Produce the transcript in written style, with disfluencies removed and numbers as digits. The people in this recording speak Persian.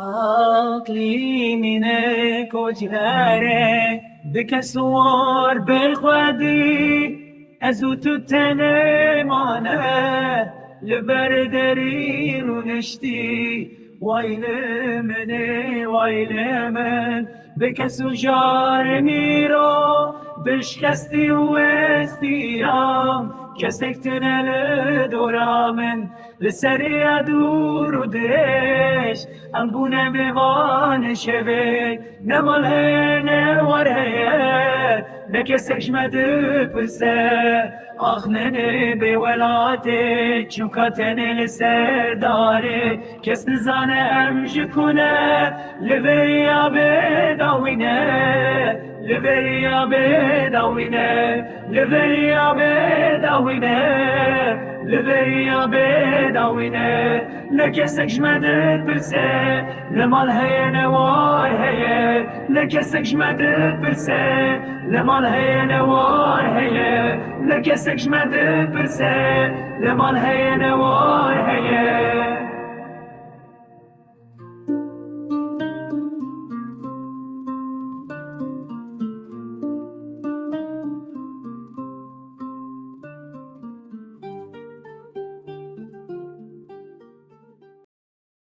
عقلی منه کجلاره بکسور بخوادی از او تو تنه مانه لبردرین و نشتی ویل منه ویل من بکسو جار میرو بشکستی و استیام کسک تنل دورامن لسری دور و دش ام بونه میوان شوی نمال نواره نکسکش مده پسه آخنه به ولاته چوکاتنه لسر داره کس نزانه امش کنه لبریا بداوینه لبریا بداوینه لبریا بداوینه لبریا بداوینه لکسکش مدد برسه لمال هی نوار هی لکسکش مدد برسه لمال هی نوار هی لکسکش مدد برسه لمال هی نوار هی